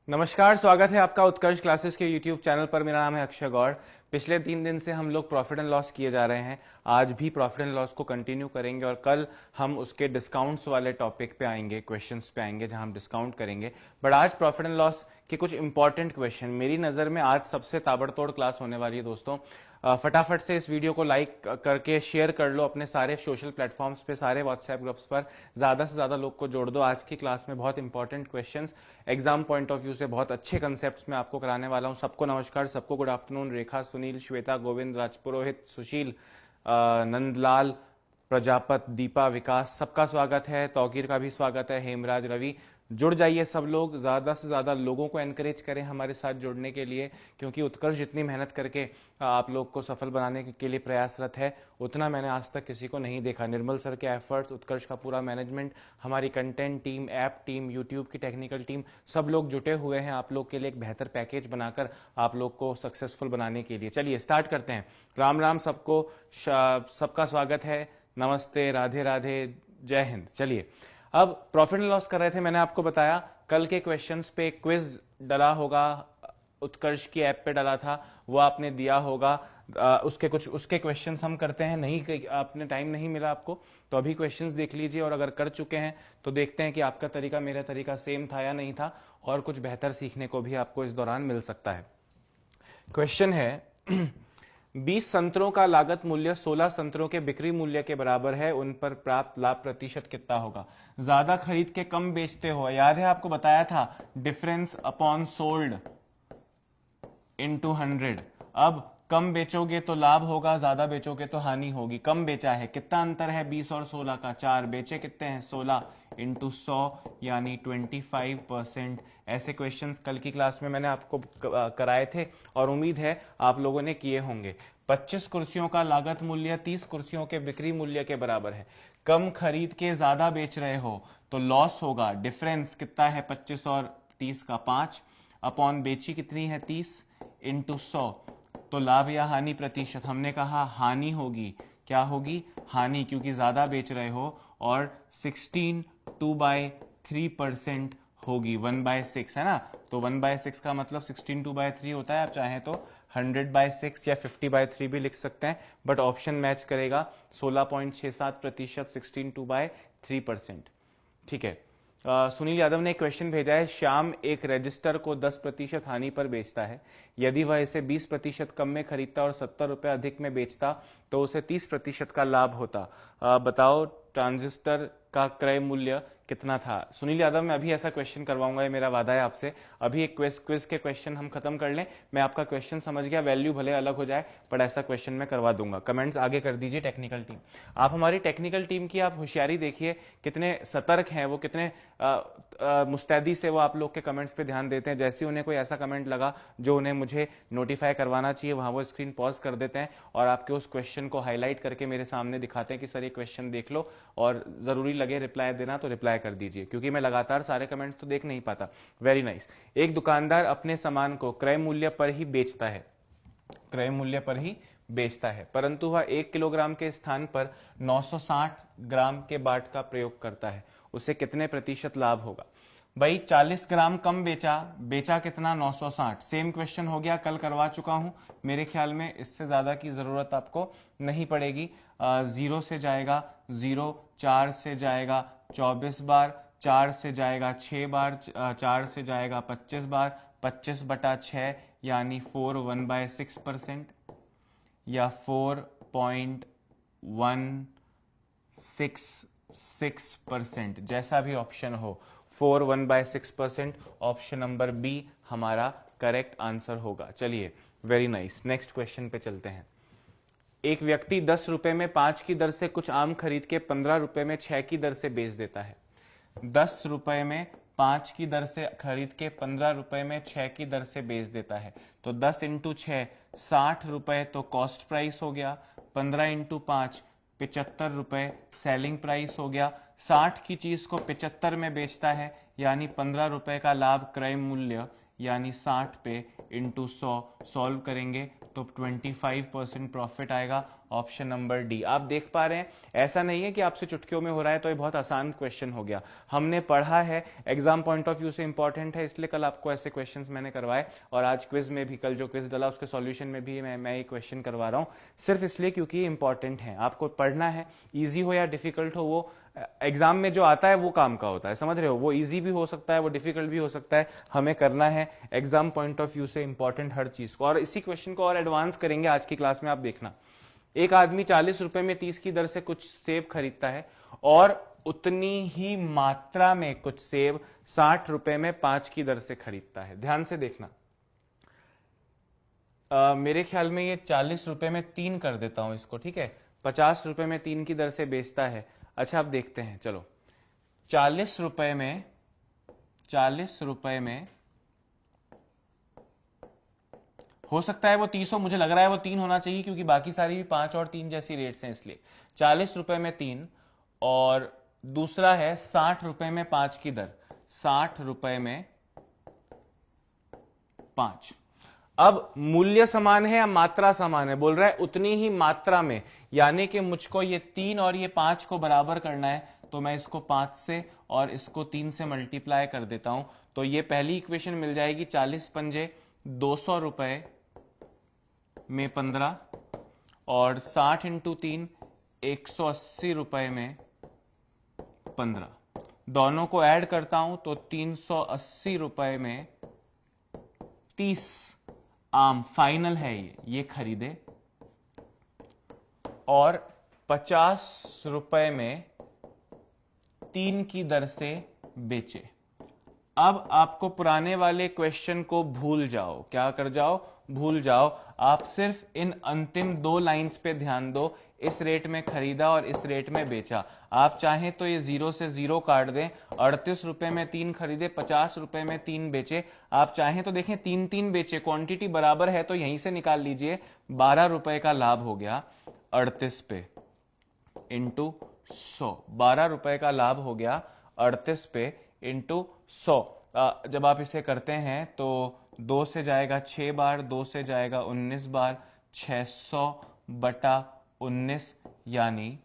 नमस्कार, स्वागत है आपका उत्कर्ष क्लासेस के यूट्यूब चैनल पर। मेरा नाम है अक्षय गौड़। पिछले 3 दिन से हम लोग प्रॉफिट एंड लॉस किए जा रहे हैं। आज भी प्रॉफिट एंड लॉस को कंटिन्यू करेंगे और कल हम उसके डिस्काउंट्स वाले टॉपिक पे आएंगे, क्वेश्चंस पे आएंगे जहां हम डिस्काउंट करेंगे। बट आज प्रॉफिट एंड लॉस के कुछ इंपॉर्टेंट क्वेश्चन मेरी नज़र में आज सबसे ताबड़तोड़ क्लास होने वाली है दोस्तों। फटाफट से इस वीडियो को लाइक करके शेयर कर लो अपने सारे सोशल प्लेटफॉर्म्स पे, सारे व्हाट्सएप ग्रुप्स पर। ज़्यादा से ज़्यादा लोग को जोड़ दो। आज की क्लास में बहुत important questions, exam point of view से बहुत अच्छे कंसेप्ट्स में आपको कराने वाला हूं। सबको नमस्कार, सबको गुड आफ्टरनून। रेखा, सुनील, श्वेता, गोविंद, राजपुरोहित, सुशील, नंदलाल, प्रजापत, दीपा, विकास, सबका स्वागत है। तौकीर का भी स्वागत है। हेमराज, रवि, जुड़ जाइए सब लोग। ज़्यादा से ज़्यादा लोगों को एनकरेज करें हमारे साथ जुड़ने के लिए, क्योंकि उत्कर्ष जितनी मेहनत करके आप लोग को सफल बनाने के लिए प्रयासरत है, उतना मैंने आज तक किसी को नहीं देखा। निर्मल सर के एफर्ट्स, उत्कर्ष का पूरा मैनेजमेंट, हमारी content team, app team, YouTube की टेक्निकल टीम, सब लोग जुटे हुए हैं आप लोग के लिए एक बेहतर पैकेज बनाकर आप लोग को सक्सेसफुल बनाने के लिए। चलिए स्टार्ट करते हैं। राम राम सबको, सबका स्वागत है। नमस्ते, राधे राधे, जय हिंद। चलिए, अब प्रॉफिट एंड लॉस कर रहे थे। मैंने आपको बताया कल के क्वेश्चंस पे क्विज डला होगा, उत्कर्ष की ऐप पे डला था, वो आपने दिया होगा। उसके क्वेश्चंस हम करते हैं। नहीं, आपने टाइम नहीं मिला आपको तो अभी क्वेश्चंस देख लीजिए, और अगर कर चुके हैं तो देखते हैं कि आपका तरीका मेरा तरीका सेम था या नहीं था, और कुछ बेहतर सीखने को भी आपको इस दौरान मिल सकता है। क्वेश्चन है 20 संतरों का लागत मूल्य 16 संतरों के बिक्री मूल्य के बराबर है, उन पर प्राप्त लाभ प्रतिशत कितना होगा? ज्यादा खरीद के कम बेचते हो, याद है आपको बताया था, डिफरेंस अपॉन सोल्ड इनटू 100। अब कम बेचोगे तो लाभ होगा, ज्यादा बेचोगे तो हानि होगी। कम बेचा है, कितना अंतर है 20 और 16 का? 4। बेचे कितने हैं? 16 इंटू 100 यानी 25%। ऐसे क्वेश्चंस कल की क्लास में मैंने आपको कराए थे और उम्मीद है आप लोगों ने किए होंगे। 25 कुर्सियों का लागत मूल्य 30 कुर्सियों के बिक्री मूल्य के बराबर है। कम खरीद के ज्यादा बेच रहे हो तो लॉस होगा। डिफरेंस कितना है 25 और 30 का? 5 अपॉन बेची कितनी है 30 इंटू 100, तो लाभ या हानि प्रतिशत? हमने कहा हानि होगी। क्या होगी? हानि, क्योंकि ज्यादा बेच रहे हो। और 16 2/3% होगी। 1/6 है ना, तो 1/6 का मतलब 16 2/3 होता है। आप चाहें तो 100/6 या 50/3 भी लिख सकते हैं, बट ऑप्शन मैच करेगा। 16.67%, 16 2/3%। ठीक है। सुनील यादव ने एक क्वेश्चन भेजा है। श्याम एक रजिस्टर को 10% हानि पर बेचता है। यदि वह इसे 20% कम में खरीदता और 70 रुपए अधिक में बेचता तो उसे 30% का लाभ होता। बताओ ट्रांजिस्टर का क्रय मूल्य कितना था? सुनील यादव, मैं अभी ऐसा क्वेश्चन करवाऊंगा, ये मेरा वादा है आपसे। अभी एक क्विज के क्वेश्चन हम खत्म कर लें। मैं आपका क्वेश्चन समझ गया, वैल्यू भले अलग हो जाए, पर ऐसा क्वेश्चन मैं करवा दूंगा। कमेंट्स आगे कर दीजिए टेक्निकल टीम। आप हमारी टेक्निकल टीम की आप होशियारी देखिए, कितने सतर्क हैं वो, कितने मुस्तैदी से वो आप लोग के कमेंट्स पे ध्यान देते हैं। जैसे उन्हें कोई ऐसा कमेंट लगा जो उन्हें मुझे नोटिफाई करवाना चाहिए, वहां वो स्क्रीन पॉज कर देते हैं और आपके उस क्वेश्चन को हाईलाइट करके मेरे सामने दिखाते हैं कि सर ये क्वेश्चन देख लो, और जरूरी लगे रिप्लाई देना तो रिप्लाई कर दीजिए, क्योंकि मैं लगातार सारे कमेंट्स तो देख नहीं पाता। Very nice. एक दुकानदार अपने सामान को क्रय मूल्य पर ही बेचता है, क्रय मूल्य पर ही बेचता है, परंतु वह 1 किलोग्राम के स्थान पर 960 ग्राम के बाट का प्रयोग करता है। उसे कितने प्रतिशत लाभ होगा? भाई 40 ग्राम कम बेचा, बेचा कितना? 960। सेम क्वेश्चन हो गया, कल करवा चुका हूं। मेरे ख्याल में इससे ज्यादा की जरूरत आपको नहीं पड़ेगी। 0 से जाएगा 0, 4 से जाएगा 24 बार, 4 से जाएगा 6 बार, 4 से जाएगा 25 बार, 25/6 यानी 4 1/6% या 4.166%, जैसा भी ऑप्शन हो। 4 1/6%, ऑप्शन नंबर बी हमारा करेक्ट आंसर होगा। चलिए, वेरी नाइस। नेक्स्ट क्वेश्चन पे चलते हैं। एक व्यक्ति 10 रुपए में 5 की दर से कुछ आम खरीद के 15 रुपए में 6 की दर से बेच देता है। 10 रुपए में 5 की दर से खरीद के 15 रुपए में 6 की दर से बेच देता है। तो 10 इंटू 6 60 रुपए तो कॉस्ट प्राइस हो गया। 15 इंटू 5 75 रुपए सेलिंग प्राइस हो गया। 60 की चीज को 75 में बेचता है, यानी 15 रुपए का लाभ क्रय मूल्य, यानी 60 पे इंटू 100 सॉल्व करेंगे तो 25% प्रॉफिट आएगा। Option number D. आप देख पा रहे हैं, ऐसा नहीं है कि आपसे चुटकियों में हो रहा है तो ये बहुत आसान क्वेश्चन हो गया। हमने पढ़ा है, एग्जाम पॉइंट ऑफ व्यू से इंपॉर्टेंट है, इसलिए कल आपको ऐसे क्वेश्चंस मैंने करवाए और आज क्विज में भी, कल जो क्विज डाला उसके सॉल्यूशन में भी मैं ये क्वेश्चन करवा रहा हूँ, सिर्फ इसलिए क्योंकि ये इंपॉर्टेंट है। आपको पढ़ना है, ईजी हो या डिफिकल्ट हो, वो एग्जाम में जो आता है वो काम का होता है, समझ रहे हो? वो इजी भी हो सकता है, वो डिफिकल्ट भी हो सकता है, हमें करना है एग्जाम पॉइंट ऑफ व्यू से इंपॉर्टेंट हर चीज को। और इसी क्वेश्चन को और एडवांस करेंगे आज की क्लास में, आप देखना। एक आदमी 40 रुपए में 30 की दर से कुछ सेब खरीदता है और उतनी ही मात्रा में कुछ सेब 60 रुपए में 5 की दर से खरीदता है। ध्यान से देखना। मेरे ख्याल में ये 40 रुपए में 3 कर देता हूं इसको, ठीक है? 50 रुपए में 3 की दर से बेचता है। अच्छा, अब देखते हैं, चलो 40 रुपए में हो सकता है वो 30 हो, मुझे लग रहा है वो 3 होना चाहिए क्योंकि बाकी सारी भी 5 और 3 जैसी रेट्स हैं, इसलिए 40 रुपए में 3। और दूसरा है 60 रुपए में 5 की दर, 60 रुपए में 5। अब मूल्य समान है या मात्रा समान है? बोल रहा है उतनी ही मात्रा में, यानी कि मुझको ये 3 और ये 5 को बराबर करना है, तो मैं इसको 5 से और इसको 3 से मल्टीप्लाई कर देता हूं, तो ये पहली इक्वेशन मिल जाएगी। 40 पंजे 200 रुपए में 15 और 60 इंटू 3 180 रुपए में 15। दोनों को ऐड करता हूं तो 380 रुपए में 30 आम फाइनल है ये खरीदे और 50 रुपए में 3 की दर से बेचे। अब आपको पुराने वाले क्वेश्चन को भूल जाओ, क्या कर जाओ? भूल जाओ। आप सिर्फ इन अंतिम 2 लाइंस पे ध्यान दो, इस रेट में खरीदा और इस रेट में बेचा। आप चाहें तो ये 0 से 0 काट दें, 38 रुपए में 3 खरीदे, 50 रुपए में 3 बेचे। आप चाहें तो देखें 3 बेचे, क्वांटिटी बराबर है तो यहीं से निकाल लीजिए। 12 रुपए का लाभ हो गया 38 पे इंटू 100। 12 रुपए का लाभ हो गया 38 पे इंटू 100। जब आप इसे करते हैं तो 2 से जाएगा 6 बार, 2 से जाएगा 19 बार, 600 बटा 19, यानी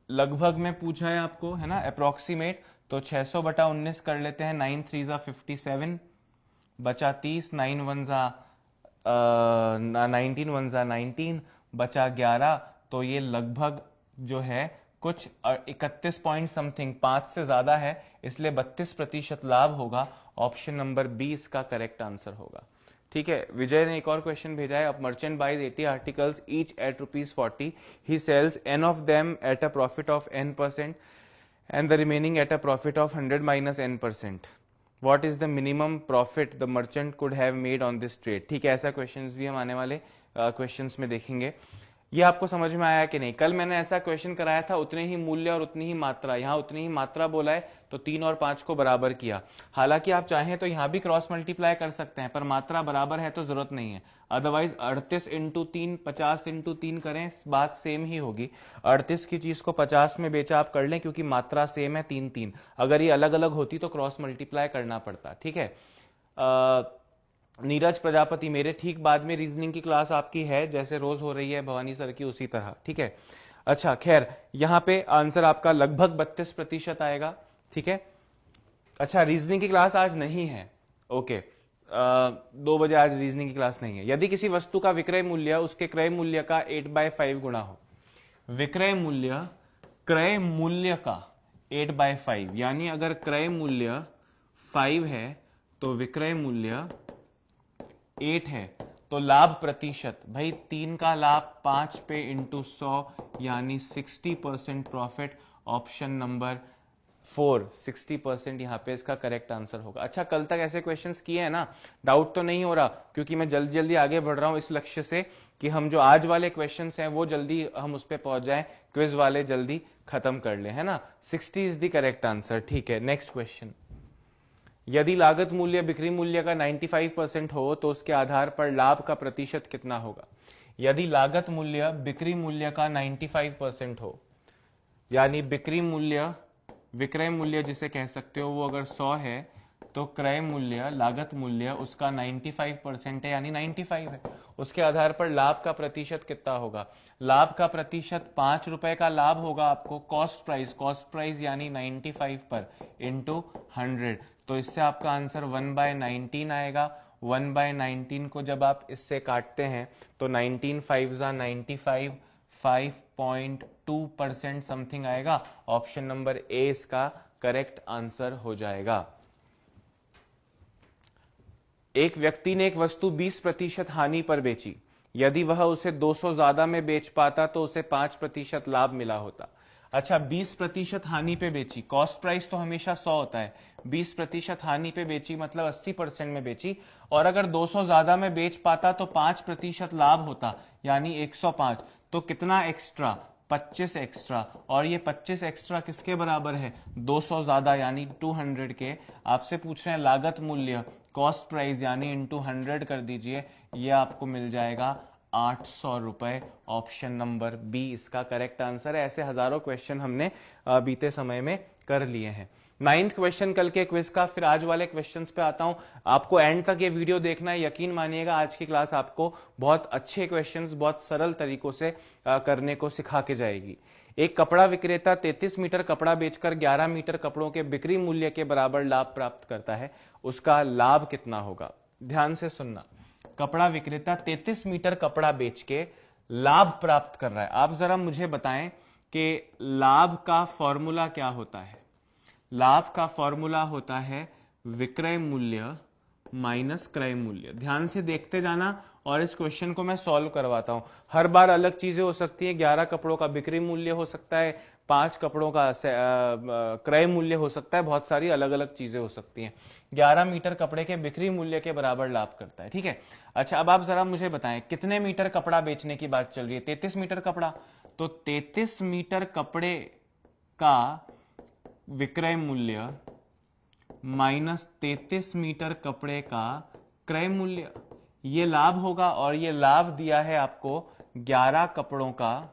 लगभग में पूछा है आपको, है ना, अप्रोक्सीमेट। तो 600 बटा 19 कर लेते हैं, 9 3 जा 57, बचा 30, 9 1 जा 19 1 जा 19, बचा 11। तो ये लगभग जो है कुछ 31 पॉइंट समथिंग, 5 से ज्यादा है, इसलिए 32% लाभ होगा। ऑप्शन नंबर बी इसका करेक्ट आंसर होगा। ठीक है, विजय ने एक और क्वेश्चन भेजा है। अब merchant buys 80 articles each at ₹40, ही sells n of them at a profit of n% and the remaining at a profit of 100 minus n%. What is the minimum profit the merchant could have made on this trade? ठीक है, ऐसा questions भी हम आने वाले questions में देखेंगे। ये आपको समझ में आया कि नहीं? कल मैंने ऐसा क्वेश्चन कराया था, उतने ही मूल्य और उतनी ही मात्रा। यहाँ उतनी ही मात्रा बोला है तो 3 और 5 को बराबर किया। हालांकि आप चाहें तो यहाँ भी क्रॉस मल्टीप्लाई कर सकते हैं, पर मात्रा बराबर है तो जरूरत नहीं है। अदरवाइज 38 इंटू 3, 50 इंटू 3 करें, बात सेम ही होगी। 38 की चीज को 50 में बेचा, आप कर लें क्योंकि मात्रा सेम है 3 3। अगर ये अलग अलग होती तो क्रॉस मल्टीप्लाई करना पड़ता। ठीक है, नीरज प्रजापति, मेरे ठीक बाद में रीजनिंग की क्लास आपकी है, जैसे रोज हो रही है भवानी सर की, उसी तरह। ठीक है, अच्छा खैर, यहां पे आंसर आपका लगभग 32% आएगा। ठीक है, अच्छा रीजनिंग की क्लास आज नहीं है, ओके, 2 बजे आज रीजनिंग की क्लास नहीं है। यदि किसी वस्तु का विक्रय मूल्य उसके क्रय मूल्य का 8/5 गुणा हो, विक्रय मूल्य क्रय मूल्य का 8/5, यानी अगर क्रय मूल्य 5 है तो विक्रय मूल्य 8 है, तो लाभ प्रतिशत, भाई 3 का लाभ 5 पे इंटू 100, यानी 60% प्रॉफिट। ऑप्शन नंबर 4 60% यहाँ पे इसका करेक्ट आंसर होगा। अच्छा, कल तक ऐसे क्वेश्चंस किए हैं ना, डाउट तो नहीं हो रहा? क्योंकि मैं जल्दी जल्दी आगे बढ़ रहा हूं इस लक्ष्य से कि हम जो आज वाले क्वेश्चंस हैं वो जल्दी हम उस पर पहुंच जाएं, क्विज वाले जल्दी खत्म कर ले, है ना। 60 इज द करेक्ट आंसर। ठीक है, नेक्स्ट क्वेश्चन। यदि लागत मूल्य बिक्री मूल्य का 95% हो तो उसके आधार पर लाभ का प्रतिशत कितना होगा? यदि लागत मूल्य बिक्री मूल्य का 95% हो, यानी बिक्री मूल्य विक्रय मूल्य जिसे कह सकते हो वो अगर 100 है तो क्रय मूल्य, लागत मूल्य उसका 95% है, यानी 95 है। उसके आधार पर लाभ का प्रतिशत कितना होगा? लाभ का प्रतिशत 5 रुपए का लाभ होगा आपको। कॉस्ट प्राइस यानी 95 पर इंटू 100, तो इससे आपका आंसर 1/19 आएगा। 1/19 को जब आप इससे काटते हैं तो 19 5 95, 5.2% समथिंग आएगा। ऑप्शन नंबर ए इसका करेक्ट आंसर हो जाएगा। एक व्यक्ति ने एक वस्तु 20% हानि पर बेची। यदि वह उसे 200 ज्यादा में बेच पाता तो उसे 5% लाभ मिला होता। अच्छा, 20% हानि पे बेची, कॉस्ट प्राइस तो हमेशा 100 होता है, 20% हानि पे बेची मतलब 80% में बेची, और अगर 200 ज्यादा में बेच पाता तो 5% लाभ होता, यानी 105। तो कितना एक्स्ट्रा? 25 एक्स्ट्रा, और ये 25 एक्स्ट्रा किसके बराबर है? 200 ज्यादा यानी 200 के। आपसे पूछ रहे हैं लागत मूल्य, कॉस्ट प्राइस यानी इंटू 100 कर दीजिए, ये आपको मिल जाएगा 800 रुपए। ऑप्शन नंबर बी इसका करेक्ट आंसर है। ऐसे हजारों क्वेश्चन हमने बीते समय में कर लिए हैं। 9th क्वेश्चन कल के क्विज का, फिर आज वाले क्वेश्चंस पे आता हूं। आपको एंड तक ये वीडियो देखना है, यकीन मानिएगा आज की क्लास आपको बहुत अच्छे क्वेश्चंस बहुत सरल तरीकों से करने को सिखा के जाएगी। एक कपड़ा विक्रेता 33 मीटर कपड़ा बेचकर 11 मीटर कपड़ों के बिक्री मूल्य के बराबर लाभ प्राप्त करता है, उसका लाभ कितना होगा? ध्यान से सुनना, कपड़ा विक्रेता 33 मीटर कपड़ा बेच के लाभ प्राप्त कर रहा है। आप जरा मुझे बताएं कि लाभ का फॉर्मूला क्या होता है? लाभ का फॉर्मूला होता है विक्रय मूल्य माइनस क्रय मूल्य। ध्यान से देखते जाना और इस क्वेश्चन को मैं सॉल्व करवाता हूं। हर बार अलग चीजें हो सकती हैं। 11 कपड़ों का बिक्री मूल्य हो सकता है, 5 कपड़ों का क्रय मूल्य हो सकता है, बहुत सारी अलग अलग चीजें हो सकती हैं। 11 मीटर कपड़े के बिक्री मूल्य के बराबर लाभ करता है, ठीक है। अच्छा, अब आप जरा मुझे बताएं कितने मीटर कपड़ा बेचने की बात चल रही है? 33 मीटर कपड़ा, तो 33 मीटर कपड़े का विक्रय मूल्य माइनस 33 मीटर कपड़े का क्रय मूल्य, ये लाभ होगा। और ये लाभ दिया है आपको 11 कपड़ों का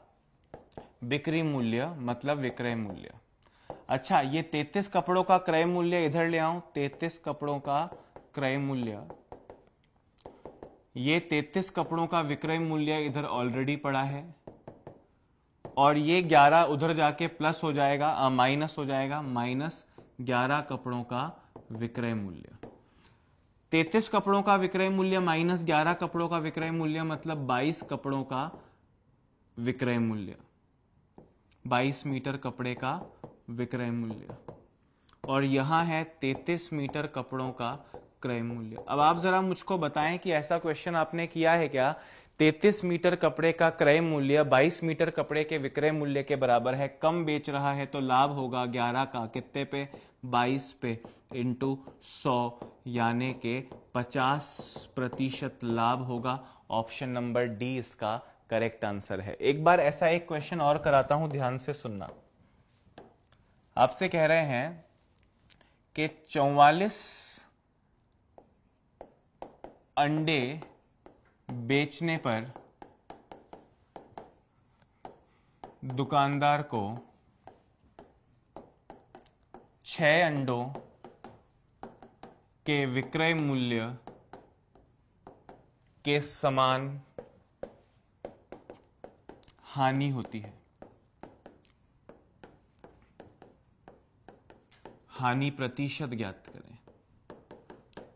बिक्री मूल्य मतलब विक्रय मूल्य। अच्छा, ये 33 कपड़ों का क्रय मूल्य इधर ले आऊं, 33 कपड़ों का क्रय मूल्य, ये 33 कपड़ों का विक्रय मूल्य इधर ऑलरेडी पड़ा है, और ये 11 उधर जाके प्लस हो जाएगा, माइनस हो जाएगा, माइनस 11 कपड़ों का विक्रय मूल्य। 33 कपड़ों का विक्रय मूल्य माइनस 11 कपड़ों का विक्रय मूल्य मतलब 22 कपड़ों का विक्रय मूल्य, 22 मीटर कपड़े का विक्रय मूल्य, और यहां है 33 मीटर कपड़ों का क्रय मूल्य। अब आप जरा मुझको बताएं कि ऐसा क्वेश्चन आपने किया है क्या? 33 मीटर कपड़े का क्रय मूल्य 22 मीटर कपड़े के विक्रय मूल्य के बराबर है, कम बेच रहा है तो लाभ होगा 11 का कितने पे? 22 पे इंटू 100, यानी के 50% लाभ होगा। ऑप्शन नंबर डी इसका करेक्ट आंसर है। एक बार ऐसा एक क्वेश्चन और कराता हूं, ध्यान से सुनना। आपसे कह रहे हैं कि 44 अंडे बेचने पर दुकानदार को 6 अंडों के विक्रय मूल्य के समान हानि होती है। हानि प्रतिशत ज्ञात करें।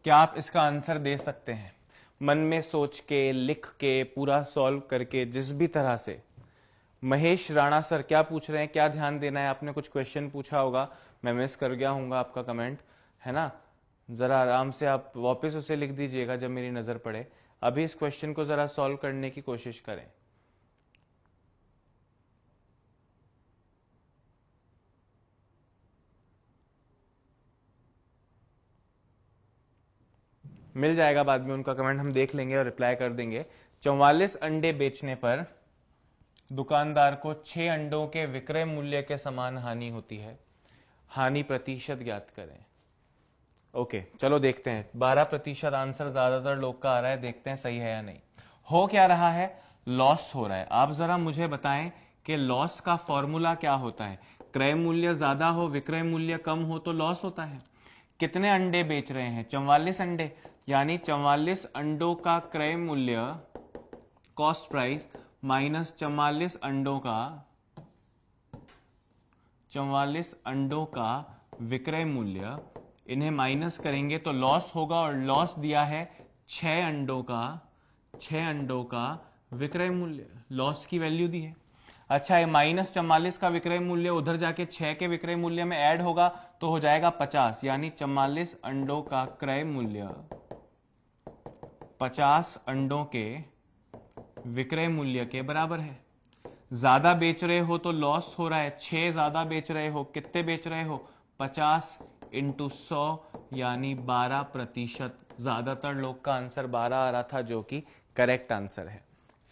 क्या आप इसका आंसर दे सकते हैं? मन में सोच के, लिख के, पूरा सॉल्व करके, जिस भी तरह से। महेश राणा सर क्या पूछ रहे हैं, क्या ध्यान देना है? आपने कुछ क्वेश्चन पूछा होगा, मैं मिस कर गया हूंगा आपका कमेंट, है ना। जरा आराम से आप वापस उसे लिख दीजिएगा जब मेरी नजर पड़े। अभी इस क्वेश्चन को जरा सॉल्व करने की कोशिश करें। मिल जाएगा बाद में उनका कमेंट, हम देख लेंगे और रिप्लाई कर देंगे। 44 अंडे बेचने पर दुकानदार को 6 अंडों के विक्रय मूल्य के समान हानि होती है। हानि प्रतिशत ज्ञात करें। ओके, चलो देखते हैं। 12% आंसर ज्यादातर लोग का आ रहा है, देखते हैं सही है या नहीं। हो क्या रहा है? लॉस हो रहा है। आप जरा मुझे बताएं कि लॉस का फॉर्मूला क्या होता है? क्रय मूल्य ज्यादा हो, विक्रय मूल्य कम हो तो लॉस होता है। कितने अंडे बेच रहे हैं? 44 अंडे, यानी 44 अंडों का क्रय मूल्य कॉस्ट प्राइस माइनस 44 अंडों का विक्रय मूल्य, इन्हें माइनस करेंगे तो लॉस होगा, और लॉस दिया है 6 अंडों का विक्रय मूल्य, लॉस की वैल्यू दी है। अच्छा, ये माइनस 44 का विक्रय मूल्य उधर जाके 6 के विक्रय मूल्य में ऐड होगा तो हो जाएगा 50, यानी 44 अंडों का क्रय मूल्य 50 अंडों के विक्रय मूल्य के बराबर है। ज्यादा बेच रहे हो तो लॉस हो रहा है, 6 ज्यादा बेच रहे हो, कितने बेच रहे हो? 50 इंटू 100 यानी 12%। ज्यादातर लोग का आंसर 12 आ रहा था, जो कि करेक्ट आंसर है।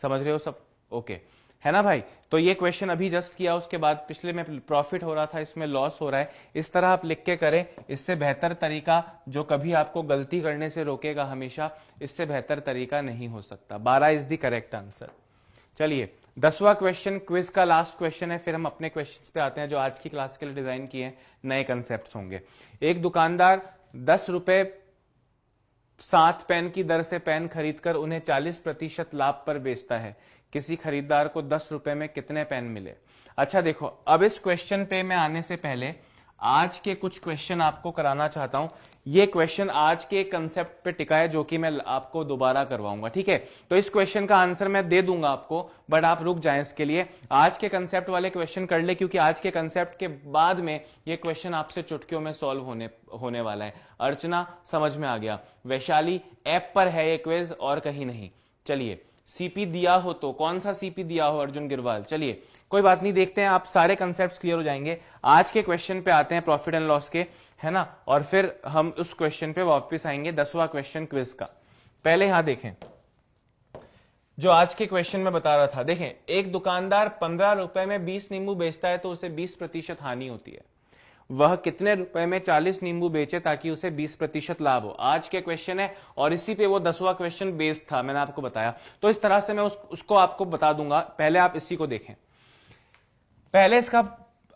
समझ रहे हो सब? ओके है ना भाई? तो ये क्वेश्चन अभी जस्ट किया, उसके बाद पिछले में प्रॉफिट हो रहा था, इसमें लॉस हो रहा है। इस तरह आप लिख के करें, इससे बेहतर तरीका जो कभी आपको गलती करने से रोकेगा हमेशा, इससे बेहतर तरीका नहीं हो सकता। 12 इज द करेक्ट आंसर। चलिए 10वां क्वेश्चन, क्विज का लास्ट क्वेश्चन है, फिर हम अपने क्वेश्चंस पे आते हैं जो आज की क्लास के लिए डिजाइन किए हैं, नए कंसेप्ट होंगे। एक दुकानदार 10 रुपए 7 पेन की दर से पेन खरीदकर उन्हें 40% लाभ पर बेचता है। किसी खरीदार को 10 रुपए में कितने पेन मिले? अच्छा देखो, अब इस क्वेश्चन पे मैं आने से पहले आज के कुछ क्वेश्चन आपको कराना चाहता हूं। ये क्वेश्चन आज के कंसेप्ट पे टिका है, जो कि मैं आपको दोबारा करवाऊंगा, ठीक है? तो इस क्वेश्चन का आंसर मैं दे दूंगा आपको, बट आप रुक जाएं इसके लिए, आज के कंसेप्ट वाले क्वेश्चन कर ले, क्योंकि आज के कंसेप्ट के बाद में ये क्वेश्चन आपसे चुटकियों में सॉल्व होने वाला है। अर्चना समझ में आ गया, वैशाली ऐप पर है ये क्विज और कहीं नहीं। चलिए, सीपी दिया हो तो कौन सा सीपी दिया हो अर्जुन गिरवाल? चलिए कोई बात नहीं, देखते हैं, आप सारे कंसेप्ट्स क्लियर हो जाएंगे। आज के क्वेश्चन पे आते हैं, प्रॉफिट एंड लॉस के, है ना? और फिर हम उस क्वेश्चन पे वापस आएंगे, 10वां क्वेश्चन क्विज का। पहले यहां देखें जो आज के क्वेश्चन में बता रहा था। देखें, एक दुकानदार 15 रुपए में 20 नींबू बेचता है तो उसे 20% हानि होती है। वह कितने रुपए में 40 नींबू बेचे ताकि उसे 20% लाभ हो? आज के क्वेश्चन है और इसी पे वो 10वां क्वेश्चन बेस्ड था, मैंने आपको बताया। तो इस तरह से मैं उसको आपको बता दूंगा, पहले आप इसी को देखें। पहले इसका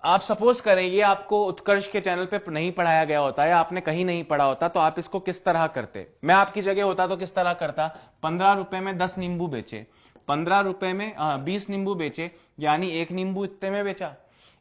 आप सपोज करें ये आपको उत्कर्ष के चैनल पे नहीं पढ़ाया गया होता या आपने कहीं नहीं पढ़ा होता, तो आप इसको किस तरह करते? मैं आपकी जगह होता तो किस तरह करता? 15 रुपए में 10 नींबू बेचे, 15 रुपए में 20 नींबू बेचे, यानी एक नींबू इतने में बेचा,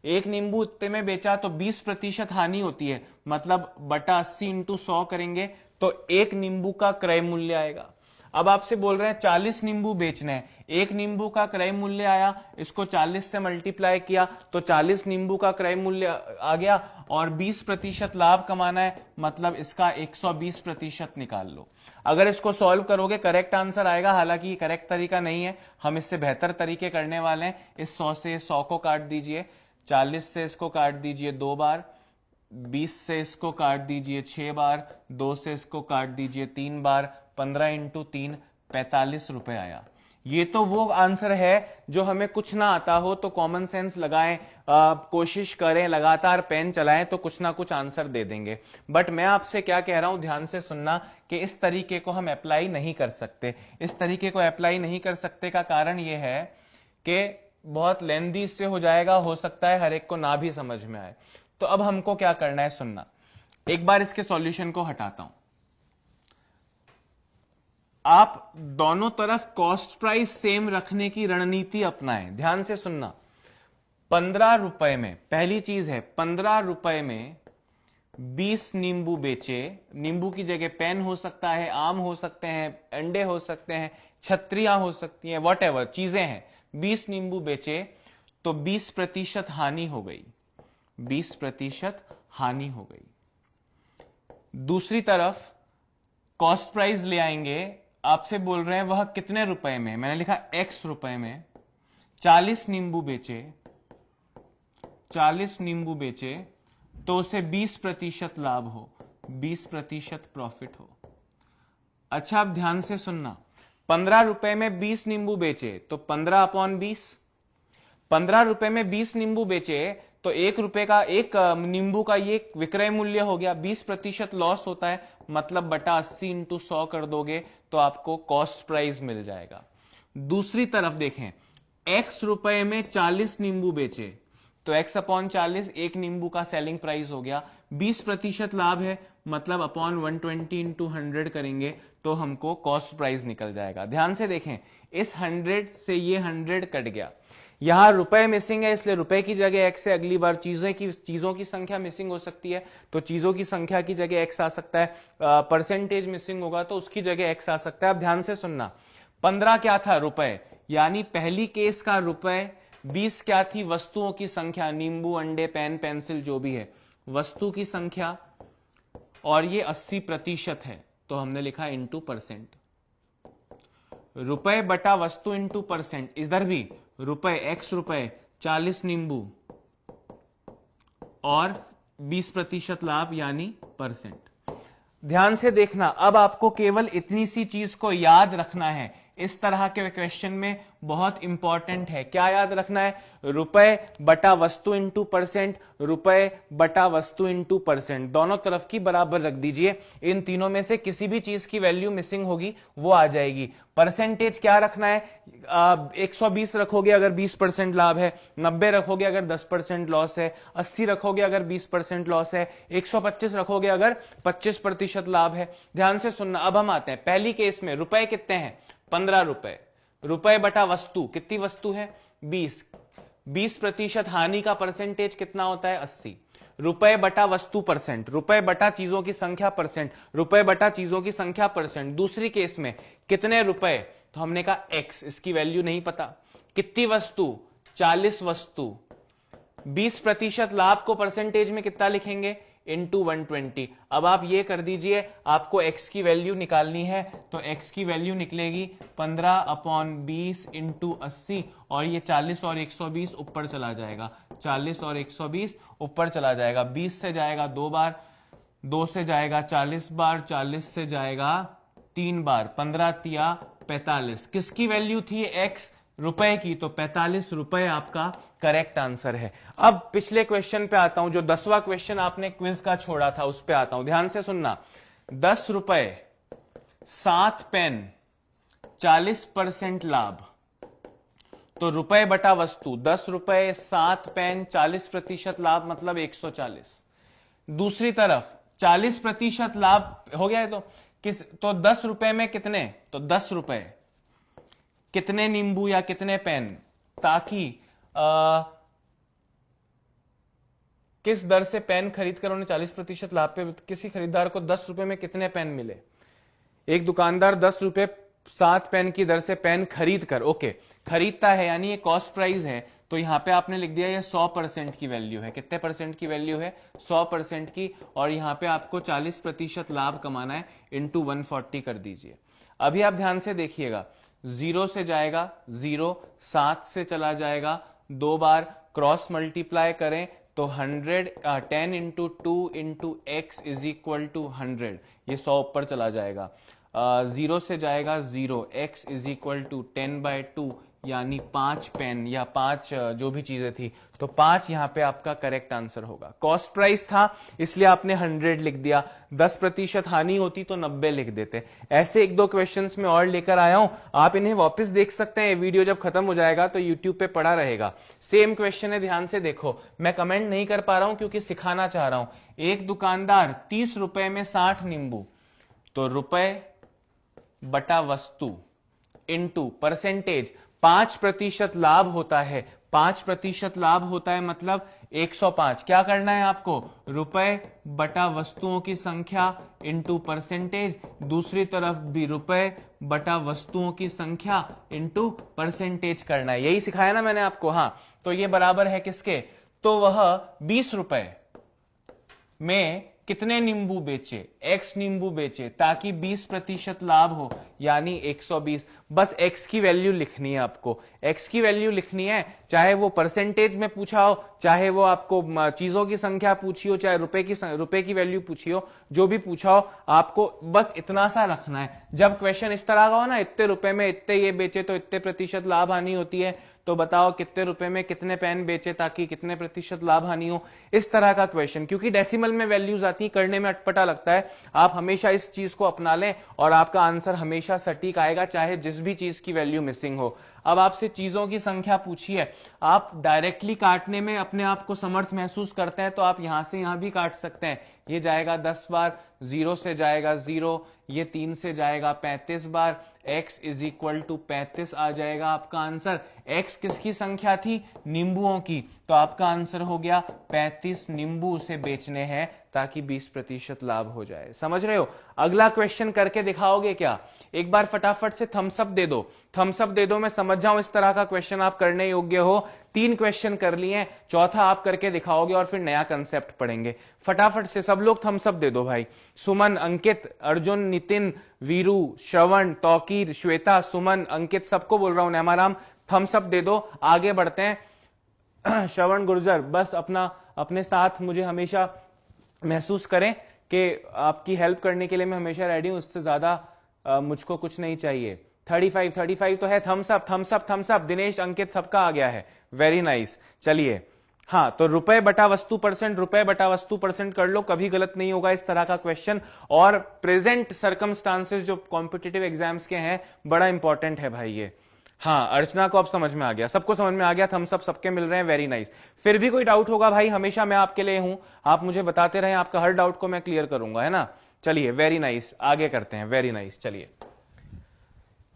एक नींबू इतने में बेचा तो 20% हानि होती है, मतलब बटा 80 इंटू 100 करेंगे तो एक नींबू का क्रय मूल्य आएगा। अब आपसे बोल रहे हैं 40 नींबू बेचने हैं, एक नींबू का क्रय मूल्य आया, इसको 40 से मल्टीप्लाई किया तो 40 नींबू का क्रय मूल्य आ गया, और 20% लाभ कमाना है, मतलब इसका 120% निकाल लो। अगर इसको सॉल्व करोगे करेक्ट आंसर आएगा, हालांकि करेक्ट तरीका नहीं है, हम इससे बेहतर तरीके करने वाले हैं। इस 100 से 100 को काट दीजिए, 40 से इसको काट दीजिए 2 बार, 20 से इसको काट दीजिए 6 बार, 2 से इसको काट दीजिए 3 बार, 15 इंटू 3 45 रुपए आया। ये तो वो आंसर है जो हमें कुछ ना आता हो तो कॉमन सेंस लगाएं, कोशिश करें, लगातार पेन चलाएं तो कुछ ना कुछ आंसर दे देंगे। बट मैं आपसे क्या कह रहा हूं, ध्यान से सुनना, कि इस तरीके को हम अप्लाई नहीं कर सकते। इस तरीके को अप्लाई नहीं कर सकते का कारण यह है कि बहुत लेंदी इससे हो जाएगा, हो सकता है हर एक को ना भी समझ में आए। तो अब हमको क्या करना है, सुनना। एक बार इसके सॉल्यूशन को हटाता हूं, आप दोनों तरफ कॉस्ट प्राइस सेम रखने की रणनीति अपनाएं। ध्यान से सुनना, 15 रुपए में, पहली चीज है 15 रुपए में 20 नींबू बेचे, नींबू की जगह पेन हो सकता है, आम हो सकते हैं, अंडे हो सकते हैं, छतरियां हो सकती हैं, वॉट एवर चीजें हैं, 20 नींबू बेचे तो 20% हानि हो गई, 20% हानि हो गई। दूसरी तरफ कॉस्ट प्राइस ले आएंगे, आपसे बोल रहे हैं वह कितने रुपए में, मैंने लिखा x रुपए में 40 नींबू बेचे, 40 नींबू बेचे तो उसे 20% लाभ हो, 20% प्रॉफिट हो। अच्छा अब ध्यान से सुनना, 15 रुपए में 20 नींबू बेचे तो 15/20, 15 रुपए में 20 नींबू बेचे तो 1 रुपए का एक नींबू का ये विक्रय मूल्य हो गया, 20% लॉस होता है, मतलब बटा 80 इंटू 100 कर दोगे तो आपको कॉस्ट प्राइस मिल जाएगा। दूसरी तरफ देखें, x रुपए में 40 नींबू बेचे तो x/40 एक नींबू का सेलिंग प्राइस हो गया। 20% लाभ है मतलब अपॉन 120 इंटू 100 करेंगे तो हमको कॉस्ट प्राइस निकल जाएगा। ध्यान से देखें, इस 100 से ये 100 कट गया, यहां रुपए मिसिंग है इसलिए रुपए की जगह x है। अगली बार चीजों की संख्या मिसिंग हो सकती है तो चीजों की संख्या की जगह x आ सकता है। परसेंटेज मिसिंग होगा तो उसकी जगह x आ सकता है। अब ध्यान से सुनना, 15 क्या था? रुपए, यानी पहली केस का रुपए। 20 क्या थी? वस्तुओं की संख्या, नींबू, अंडे, पेन, पेंसिल, जो भी है वस्तु की संख्या, और ये 80% है तो हमने लिखा इंटू परसेंट। रुपए बटा वस्तु इंटू परसेंट, इधर भी रुपए, x रुपए, 40 नींबू और 20% लाभ यानी परसेंट। ध्यान से देखना, अब आपको केवल इतनी सी चीज को याद रखना है। इस तरह के क्वेश्चन में बहुत इंपॉर्टेंट है, क्या याद रखना है? रुपए बटा वस्तु इंटू परसेंट, रुपए बटा वस्तु इंटू परसेंट, दोनों तरफ की बराबर रख दीजिए। इन तीनों में से किसी भी चीज की वैल्यू मिसिंग होगी वो आ जाएगी। परसेंटेज क्या रखना है? 120 रखोगे अगर 20% लाभ है, 90 रखोगे अगर 10% लॉस है, 80 रखोगे अगर 20% लॉस है, 125 रखोगे अगर 25% लाभ है। ध्यान से सुनना, अब हम आते हैं पहली केस में। रुपए कितने हैं? 15 रुपए। रुपए बटा वस्तु, कितनी वस्तु है? 20। 20% हानि का परसेंटेज कितना होता है? 80। रुपए बटा वस्तु परसेंट, रुपए बटा चीजों की संख्या परसेंट, रुपए बटा चीजों की संख्या परसेंट। दूसरी केस में कितने रुपए? तो हमने कहा x, इसकी वैल्यू नहीं पता। कितनी वस्तु? 40 वस्तु। 20% लाभ को परसेंटेज में कितना लिखेंगे? इंटू 120। अब आप ये कर दीजिए, आपको x की वैल्यू निकालनी है तो x की वैल्यू निकलेगी 15/20 इंटू 80, और ये 40 और 120 ऊपर चला जाएगा, 40 और 120 ऊपर चला जाएगा। 20 से जाएगा 2 बार, 2 से जाएगा 40 बार, 40 से जाएगा 3 बार, 15 तिया 45। किसकी वैल्यू थी? x, रुपए की, तो 45 रुपए आपका करेक्ट आंसर है। अब पिछले क्वेश्चन पे आता हूं, जो 10वां क्वेश्चन आपने क्विज का छोड़ा था उस पे आता हूं। ध्यान से सुनना, 10 रुपए, 7 पेन, 40% लाभ, तो रुपए बटा वस्तु 10 रुपए, 7 पेन, 40% लाभ मतलब 140। दूसरी तरफ 40% लाभ हो गया है तो 10 रुपए में कितने? तो 10 रुपए, कितने नींबू या कितने पेन, ताकि किस दर से पेन खरीद कर उन्हें 40% लाभ पे किसी खरीदार को 10 रुपए में कितने पेन मिले? एक दुकानदार 10 रुपए 7 पेन की दर से पेन खरीद कर, ओके, खरीदता है यानी ये कॉस्ट प्राइस है, तो यहां पे आपने लिख दिया ये 100% की वैल्यू है। कितने परसेंट की वैल्यू है? 100% की, और यहां पे आपको 40% लाभ कमाना है, इंटू 140 कर दीजिए। अभी आप ध्यान से देखिएगा, 0 से जाएगा 0, 7 से चला जाएगा 2 बार, क्रॉस मल्टीप्लाई करें तो 10 into 2 into x is equal to 100, ये 100 ऊपर चला जाएगा। 0 से जाएगा 0, एक्स इज इक्वल टू 10/2 यानी 5 पेन या 5 जो भी चीजें थी, तो 5 यहां पे आपका करेक्ट आंसर होगा। कॉस्ट प्राइस था इसलिए आपने 100 लिख दिया, 10% हानि होती तो 90 लिख देते। ऐसे 1-2 क्वेश्चंस में और लेकर आया हूं, आप इन्हें वापस देख सकते हैं। वीडियो जब खत्म हो जाएगा तो यूट्यूब पे पड़ा रहेगा। सेम क्वेश्चन है, ध्यान से देखो। मैं कमेंट नहीं कर पा रहा हूं क्योंकि सिखाना चाह रहा हूं। एक दुकानदार 30 रुपए में 60 नींबू, तो रुपए बटा वस्तु इंटू परसेंटेज, 5% लाभ होता है, 5% लाभ होता है मतलब 105। क्या करना है आपको? रुपए बटा वस्तुओं की संख्या इंटू परसेंटेज, दूसरी तरफ भी रुपए बटा वस्तुओं की संख्या इंटू परसेंटेज करना है। यही सिखाया ना मैंने आपको। हाँ, तो ये बराबर है किसके? तो वह 20 रुपए में कितने नींबू बेचे? x नींबू बेचे, ताकि 20% लाभ हो यानी 120। बस x की वैल्यू लिखनी है आपको, x की वैल्यू लिखनी है, चाहे वो परसेंटेज में पूछा हो, चाहे वो आपको चीजों की संख्या पूछी हो, चाहे रुपए की वैल्यू पूछी हो, जो भी पूछा हो, आपको बस इतना सा रखना है। जब क्वेश्चन इस तरह का हो ना, इतने रुपए में इतने ये बेचे तो इतने प्रतिशत लाभ हानि होती है, तो बताओ कितने रुपए में कितने पेन बेचे ताकि कितने प्रतिशत लाभ हानि हो, इस तरह का क्वेश्चन। क्योंकि डेसिमल में वैल्यूज आती है, करने में अटपटा लगता है, आप हमेशा इस चीज को अपना लें और आपका आंसर हमेशा सटीक आएगा, चाहे जिस भी चीज की वैल्यू मिसिंग हो। अब आपसे चीजों की संख्या पूछी है, आप डायरेक्टली काटने में अपने आप को समर्थ महसूस करते हैं तो आप यहां से यहां भी काट सकते हैं। ये जाएगा 10 बार, 0 से जाएगा 0, ये 3 से जाएगा 35 बार, x इज इक्वल टू 35 आ जाएगा आपका आंसर। x किसकी संख्या थी? नींबुओं की, तो आपका आंसर हो गया 35 नींबू उसे बेचने हैं ताकि 20% लाभ हो जाए। समझ रहे हो? अगला क्वेश्चन करके दिखाओगे क्या? एक बार फटाफट से थम्स अप दे दो, थम्स अप दे दो, मैं समझ जाऊं इस तरह का क्वेश्चन आप करने योग्य हो। 3 क्वेश्चन कर लिए, चौथा आप करके दिखाओगे और फिर नया कंसेप्ट पढ़ेंगे। फटाफट से सब लोग थम्स अप दे दो भाई। सुमन, अंकित, अर्जुन, नितिन, वीरू, श्रवण, तौकीर, श्वेता, सुमन, अंकित, सबको बोल रहा हूं, नैमाराम, थम्स अप दे दो। आगे बढ़ते हैं। श्रवण गुर्जर, बस अपने साथ मुझे हमेशा महसूस करें कि आपकी हेल्प करने के लिए मैं हमेशा रेडी हूं, इससे ज्यादा मुझको कुछ नहीं चाहिए। 35 तो है। Thumbs up, thumbs up, thumbs up. Dinesh, Ankit, सबका आ गया है, वेरी नाइस। चलिए, हाँ, तो रुपए बटा वस्तु परसेंट, रुपए बटा वस्तु परसेंट कर लो, कभी गलत नहीं होगा इस तरह का क्वेश्चन। और प्रेजेंट सर्कमस्टांसेस जो कॉम्पिटिटिव एग्जाम्स के हैं, बड़ा इंपॉर्टेंट है भाई ये। हाँ, अर्चना को अब समझ में आ गया, सबको समझ में आ गया, थम्स अप सबके मिल रहे हैं, वेरी नाइस। फिर भी कोई डाउट होगा भाई, हमेशा मैं आपके लिए हूं, आप मुझे बताते रहें, आपका हर डाउट को मैं क्लियर करूंगा, है ना। चलिए, वेरी नाइस, आगे करते हैं, वेरी नाइस। चलिए,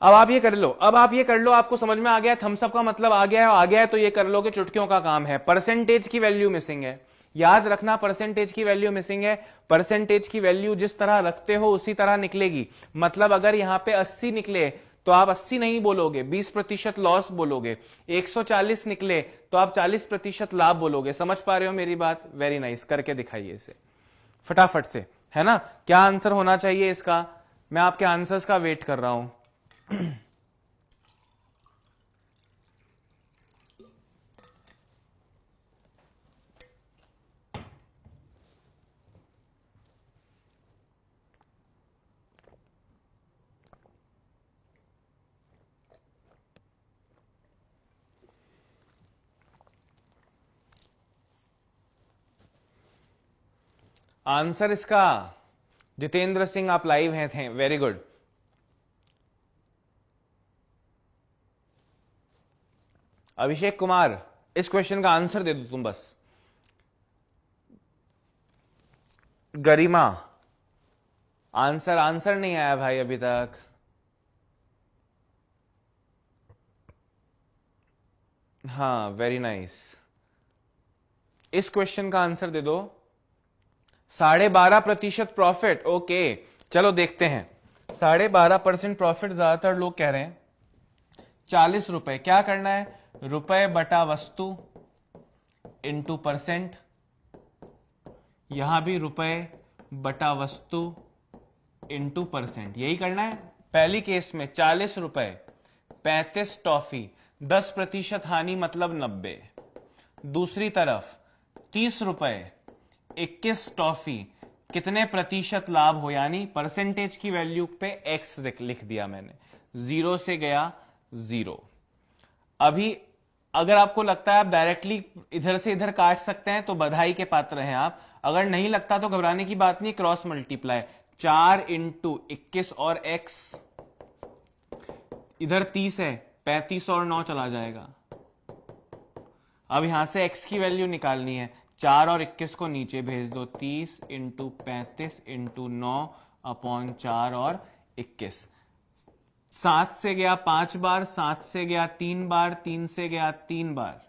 अब आप ये कर लो, अब आप ये कर लो, आपको समझ में आ गया थम्स अप का मतलब आ गया है, तो ये कर लो कि चुटकियों का काम है। परसेंटेज की वैल्यू मिसिंग है, याद रखना, परसेंटेज की वैल्यू मिसिंग है। परसेंटेज की वैल्यू जिस तरह रखते हो उसी तरह निकलेगी। मतलब अगर यहां पे 80 निकले तो आप 80 नहीं बोलोगे, 20% लॉस बोलोगे। 140 निकले तो आप 40% लाभ बोलोगे। समझ पा रहे हो मेरी बात? वेरी नाइस, करके दिखाइए इसे फटाफट से, है ना। क्या आंसर होना चाहिए इसका? मैं आपके आंसर्स का वेट कर रहा हूं। आंसर इसका, जितेंद्र सिंह आप लाइव हैं थे, वेरी गुड। अभिषेक कुमार, इस क्वेश्चन का आंसर दे दो तुम बस। गरिमा, आंसर नहीं आया भाई अभी तक। हाँ, वेरी नाइस। इस क्वेश्चन का आंसर दे दो। 12.5% प्रॉफिट, ओके, चलो देखते हैं। 12.5% प्रॉफिट ज्यादातर लोग कह रहे हैं। 40 रुपए, क्या करना है? रुपए बटा वस्तु इंटू परसेंट, यहां भी रुपए बटा वस्तु इंटू परसेंट, यही करना है। पहली केस में 40 रुपए, 35 टॉफी, 10% हानि मतलब 90। दूसरी तरफ 30 रुपए, 21 टॉफी, कितने प्रतिशत लाभ हो, यानी परसेंटेज की वैल्यू पे एक्स लिख दिया मैंने, 0 से गया 0। अभी अगर आपको लगता है आप डायरेक्टली इधर से इधर काट सकते हैं तो बधाई के पात्र हैं आप। अगर नहीं लगता तो घबराने की बात नहीं, क्रॉस मल्टीप्लाई, 4 इंटू 21 और x, इधर 30 है, 35 और 9 चला जाएगा। अब यहां से x की वैल्यू निकालनी है, 4 और 21 को नीचे भेज दो, 30 इंटू 35 इंटू 9 अपॉन 4 और 21। 7 से गया 5 बार, 7 से गया 3 बार, 3 से गया 3 बार,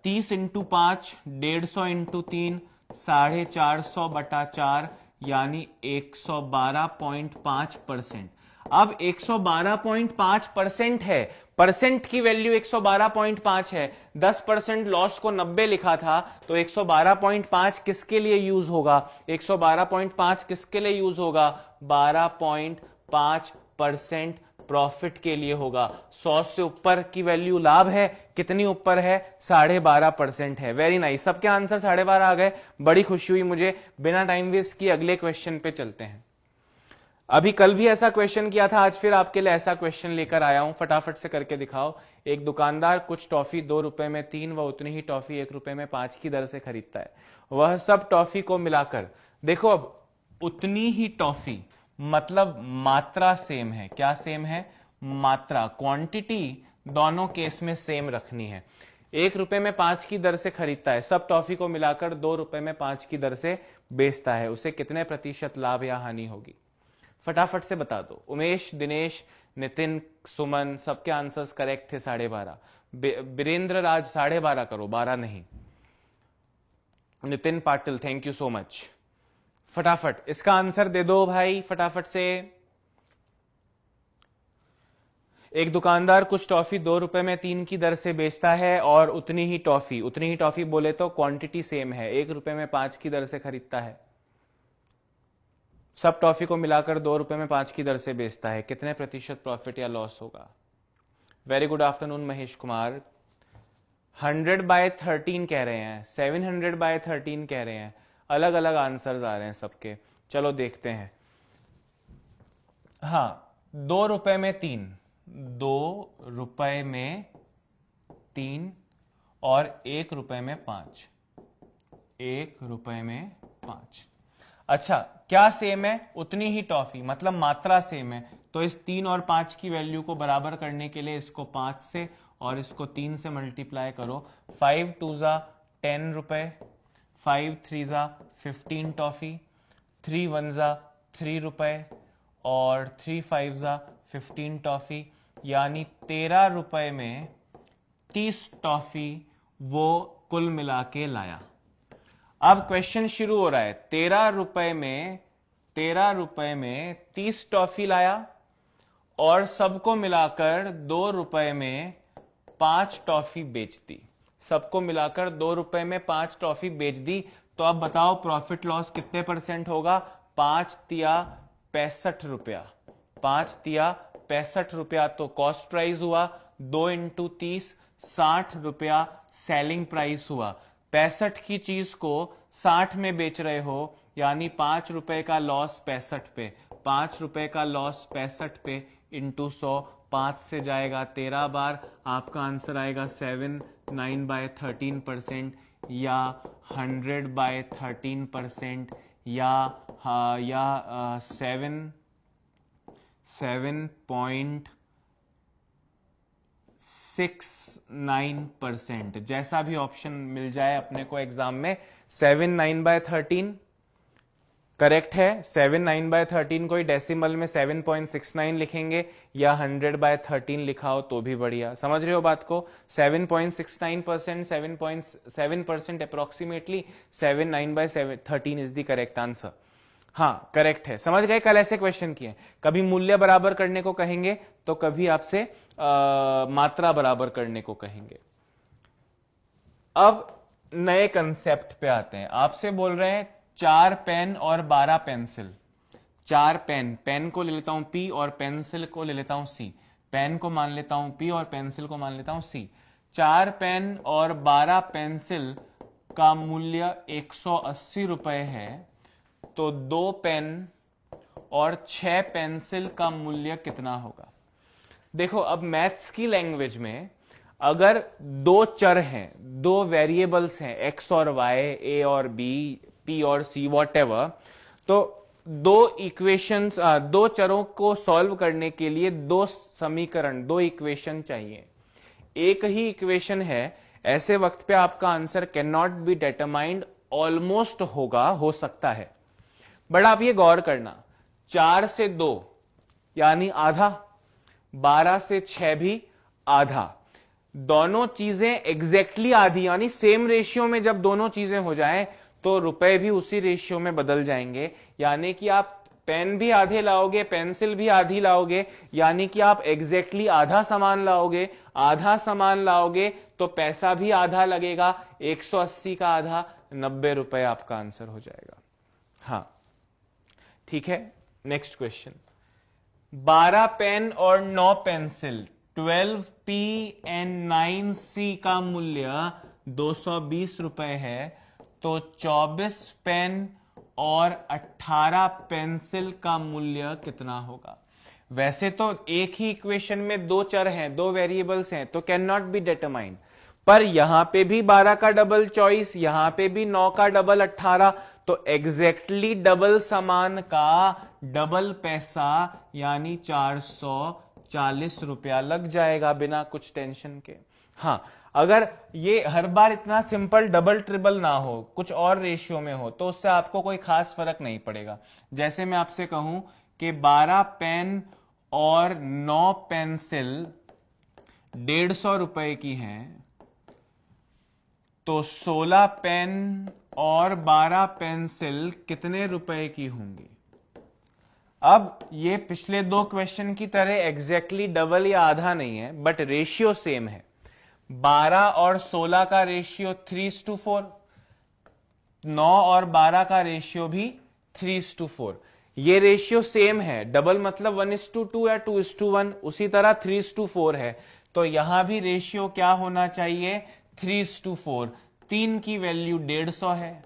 30 इंटू 5, 150 इंटू 3, 450 बटा 4, यानी 112.5%। अब 112.5% है, परसेंट की वैल्यू 112.5 है, 10% लॉस को 90 लिखा था, तो 112.5 किसके लिए यूज होगा? 112.5 किसके लिए यूज होगा? 12.5% प्रॉफिट के लिए होगा। 100 से ऊपर की वैल्यू लाभ है, कितनी ऊपर है? 12.5% है। वेरी नाइस, सबके आंसर 12.5 आ गए, बड़ी खुशी हुई मुझे। बिना टाइम वेस्ट किए अगले क्वेश्चन पे चलते हैं। अभी कल भी ऐसा क्वेश्चन किया था, आज फिर आपके लिए ऐसा क्वेश्चन लेकर आया हूं, फटाफट से करके दिखाओ। एक दुकानदार कुछ टॉफी 2 रुपए में 3 व उतनी ही टॉफी 1 रुपए में 5 की दर से खरीदता है। वह सब टॉफी को मिलाकर, देखो अब उतनी ही टॉफी मतलब मात्रा सेम है। क्या सेम है? मात्रा, क्वांटिटी दोनों केस में सेम रखनी है। 1 रुपए में 5 की दर से खरीदता है, सब टॉफी को मिलाकर 2 रुपए में 5 की दर से बेचता है, उसे कितने प्रतिशत लाभ या हानि होगी? फटाफट से बता दो। उमेश, दिनेश, नितिन, सुमन, सबके आंसर्स करेक्ट थे 12.5। बीरेंद्र राज 12.5 करो, 12 नहीं। Nitin Patil thank you so much. फटाफट इसका आंसर दे दो भाई फटाफट से। एक दुकानदार कुछ टॉफी 2 रुपए में 3 की दर से बेचता है और उतनी ही टॉफी बोले तो क्वांटिटी सेम है, 1 रुपए में 5 की दर से खरीदता है, सब टॉफी को मिलाकर 2 रुपए में 5 की दर से बेचता है, कितने प्रतिशत प्रॉफिट या लॉस होगा? Very good afternoon Mahesh Kumar. 100/13 कह रहे हैं, 700/13 कह रहे हैं, अलग अलग आंसर्स आ रहे हैं सबके। चलो देखते हैं। हाँ, 2 रुपए में 3, 2 रुपए में 3 और 1 रुपए में 5, 1 रुपए में 5। अच्छा, क्या सेम है? उतनी ही टॉफी मतलब मात्रा सेम है, तो इस 3 और 5 की वैल्यू को बराबर करने के लिए इसको 5 से और इसको 3 से मल्टीप्लाई करो। 5 2 जा 10 रुपए, 5 3 जा 15 टॉफी, 3 1 जा 3 रुपए और 3 5 जा 15 टॉफी, यानी 13 रुपए में 30 टॉफी वो कुल मिला के लाया। अब क्वेश्चन शुरू हो रहा है। 13 रुपए में 30 टॉफी लाया और सबको मिलाकर 2 रुपए में 5 टॉफी बेच दी। सबको मिलाकर 2 रुपए में 5 टॉफी बेच दी। तो अब बताओ प्रॉफिट लॉस कितने परसेंट होगा? 5 तिया 65 रुपया, 5 तिया 65 रुपया तो कॉस्ट प्राइस हुआ, 2 × 30 60 रुपया सेलिंग प्राइस हुआ। 65 की चीज को 60 में बेच रहे हो, यानी 5 रुपए का लॉस 65 पे, 5 रुपए का लॉस 65 पे इंटू 100, 5 से जाएगा 13 बार, आपका आंसर आएगा 7/13% या 100/13% या 7.69%। जैसा भी ऑप्शन मिल जाए अपने को एग्जाम में। 7/9/13 करेक्ट है। 7/9/13 को ही डेसिमल में 7.69 लिखेंगे या 100/13 लिखा हो तो भी बढ़िया। समझ रहे हो बात को? 7.69%, 7.7% approximately 7/9/13 is the correct answer. हाँ करेक्ट है, समझ गए? कल ऐसे क्वेश्चन किए, कभी मूल्य बराबर करने को कहेंगे तो कभी आपसे मात्रा बराबर करने को कहेंगे। अब नए कंसेप्ट पे आते हैं। आपसे बोल रहे हैं 4 पेन और 12 पेंसिल। 4 पेन, पेन को ले लेता हूं P और पेंसिल को ले लेता हूं C। पेन को मान लेता हूं P और पेंसिल को मान लेता हूं C। 4 पेन और 12 पेंसिल का मूल्य 180 रुपए है, तो 2 पेन और 6 पेंसिल का मूल्य कितना होगा? देखो, अब मैथ्स की लैंग्वेज में अगर 2 चर हैं, 2 वेरिएबल्स हैं, x और y, a और b, p और c, वॉटएवर, तो 2 चरों को सॉल्व करने के लिए 2 समीकरण, 2 इक्वेशन चाहिए। एक ही इक्वेशन है, ऐसे वक्त पे आपका answer can not be determined, almost होगा, हो सकता है। बट आप ये गौर करना, 4 से 2 यानी आधा, 12 से 6 भी आधा, दोनों चीजें एग्जैक्टली आधी यानी सेम रेशियो में जब दोनों चीजें हो जाएं तो रुपए भी उसी रेशियो में बदल जाएंगे। यानी कि आप पेन भी आधे लाओगे, पेंसिल भी आधी लाओगे, यानी कि आप एग्जैक्टली आधा सामान लाओगे। आधा सामान लाओगे तो पैसा भी आधा लगेगा, 180 का आधा 90 रुपए आपका आंसर हो जाएगा। हाँ ठीक है, नेक्स्ट क्वेश्चन। 12 पेन और 9 पेंसिल, 12P एंड 9C का मूल्य 220 रुपए है, तो 24 पेन और 18 पेंसिल का मूल्य कितना होगा? वैसे तो एक ही इक्वेशन में दो चर हैं, दो वेरिएबल्स हैं, तो कैन नॉट बी डिटरमाइंड। पर यहां पे भी 12 का डबल चॉइस, यहां पे भी 9 का डबल 18, तो एग्जैक्टली डबल सामान का डबल पैसा यानी 440 रुपया लग जाएगा बिना कुछ टेंशन के। हाँ, अगर ये हर बार इतना सिंपल डबल ट्रिपल ना हो, कुछ और रेशियो में हो, तो उससे आपको कोई खास फर्क नहीं पड़ेगा। जैसे मैं आपसे कहूं कि 12 पेन और 9 पेंसिल 150 रुपए की हैं, तो 16 पेन और 12 पेंसिल कितने रुपए की होंगी? अब ये पिछले दो क्वेश्चन की तरह एग्जैक्टली डबल या आधा नहीं है, बट रेशियो सेम है। 12 और 16 का रेशियो 3:4, 9 और 12 का रेशियो भी 3:4। ये रेशियो सेम है, डबल मतलब 1:2 या 2:1, उसी तरह 3:4 है, तो यहां भी रेशियो क्या होना चाहिए? 3:4। 3 की वैल्यू 150 है,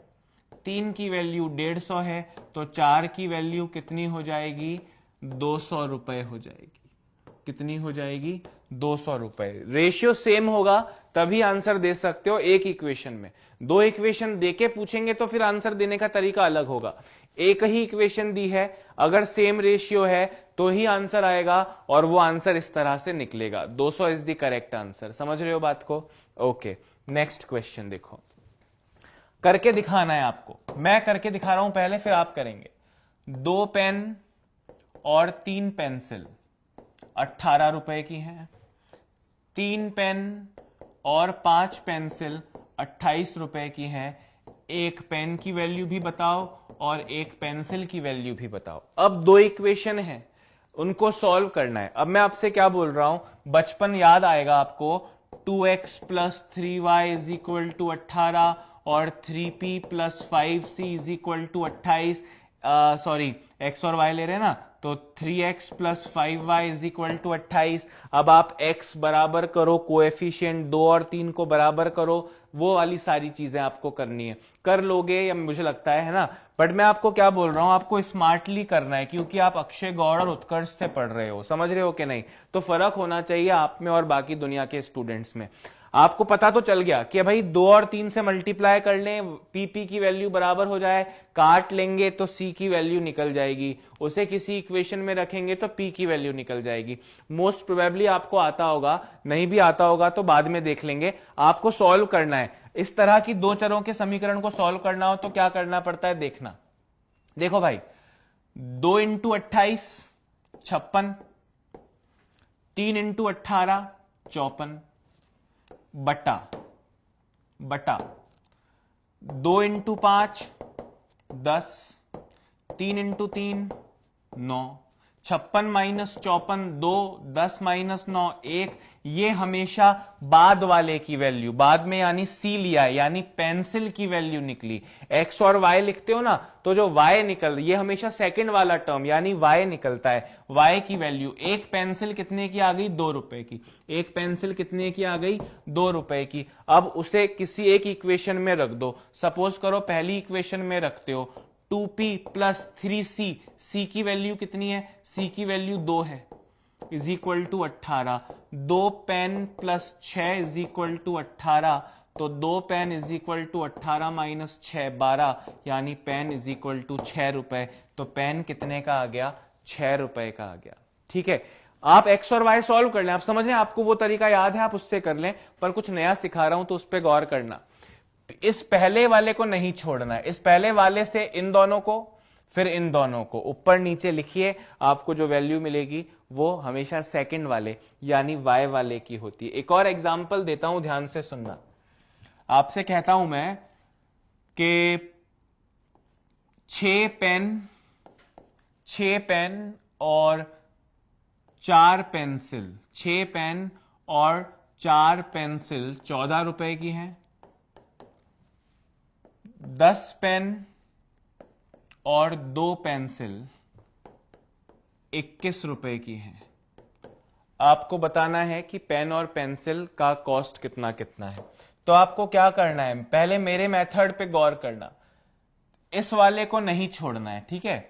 3 की वैल्यू 150 है, तो 4 की वैल्यू कितनी हो जाएगी? 200 रुपए हो जाएगी। कितनी हो जाएगी? 200 रुपए। रेशियो सेम होगा तभी आंसर दे सकते हो एक इक्वेशन में। दो इक्वेशन देके पूछेंगे तो फिर आंसर देने का तरीका अलग होगा। एक ही इक्वेशन दी है, अगर सेम रेशियो है तो ही आंसर आएगा, और वो आंसर इस तरह से निकलेगा। 200 इज द करेक्ट आंसर। समझ रहे हो बात को? ओके, नेक्स्ट क्वेश्चन देखो, करके दिखाना है आपको। मैं करके दिखा रहा हूं पहले, फिर आप करेंगे। 2 पेन और 3 पेंसिल 18 रुपए की हैं। 3 पेन और 5 पेंसिल 28 रुपए की हैं। एक पेन की वैल्यू भी बताओ और एक पेंसिल की वैल्यू भी बताओ। अब दो इक्वेशन है, उनको सॉल्व करना है। अब मैं आपसे क्या बोल रहा हूं, बचपन याद आएगा आपको। 2x plus 3y is equal to 18 और 3p plus 5c is equal to 28। Sorry, x और y ले रहे हैं ना, तो 3x plus 5y is equal to 28। अब आप x बराबर करो, कोएफिशिएंट 2 और 3 को बराबर करो, वो वाली सारी चीजें आपको करनी है। कर लोगे या मुझे लगता है ना? बट मैं आपको क्या बोल रहा हूं, आपको स्मार्टली करना है, क्योंकि आप अक्षय गौड़ और उत्कर्ष से पढ़ रहे हो। समझ रहे हो कि नहीं? तो फर्क होना चाहिए आप में और बाकी दुनिया के स्टूडेंट्स में। आपको पता तो चल गया कि भाई 2 और 3 से मल्टीप्लाई कर लें, पीपी की वैल्यू बराबर हो जाए, काट लेंगे तो सी की वैल्यू निकल जाएगी, उसे किसी इक्वेशन में रखेंगे तो पी की वैल्यू निकल जाएगी। मोस्ट प्रोबेबली आपको आता होगा, नहीं भी आता होगा तो बाद में देख लेंगे। आपको सॉल्व करना है। इस तरह की दो चरों के समीकरण को सॉल्व करना हो तो क्या करना पड़ता है, देखना। देखो भाई, 2 इंटू 28 56, 3 इंटू 18 54, बटा 2 इंटू 5 10, 3 इंटू 3 9, 56 माइनस 54 2, 10 माइनस 9 1। ये हमेशा बाद वाले की वैल्यू, बाद में यानी सी लिया है, यानी पेंसिल की वैल्यू निकली। एक्स और वाई लिखते हो ना, तो जो वाई निकल, ये हमेशा सेकंड वाला टर्म यानी वाई निकलता है। वाई की वैल्यू, एक पेंसिल कितने की आ गई? 2 रुपए की। एक पेंसिल कितने की आ गई? 2 रुपए की। अब उसे किसी एक इक्वेशन में रख दो। सपोज करो पहली इक्वेशन में रखते हो 2p प्लस 3c, c की वैल्यू कितनी है? c की वैल्यू 2 है, is equal to 18। 2 pen plus 6 is equal to 18, तो 2 pen is equal to 18 minus 6 12, यानी पेन इज इक्वल टू 6 रुपए। तो पेन कितने का आ गया? 6 रुपए का आ गया। ठीक है, आप एक्स और वाई सॉल्व कर लें। आप समझ लें, आपको वो तरीका याद है, आप उससे कर लें, पर कुछ नया सिखा रहा हूं तो उस पर गौर करना। इस पहले वाले को नहीं छोड़ना है, इस पहले वाले से इन दोनों को, फिर इन दोनों को ऊपर नीचे लिखिए, आपको जो वैल्यू मिलेगी वो हमेशा सेकंड वाले यानी y वाले की होती है। एक और एग्जांपल देता हूं, ध्यान से सुनना। आपसे कहता हूं मैं कि 6 पेन और 4 पेंसिल, 6 पेन और 4 पेंसिल 14 रुपए की हैं। 10 पेन और 2 पेंसिल 21 रुपए की हैं। आपको बताना है कि पेन और पेंसिल का कॉस्ट कितना कितना है। तो आपको क्या करना है, पहले मेरे मेथड पे गौर करना, इस वाले को नहीं छोड़ना है। ठीक है,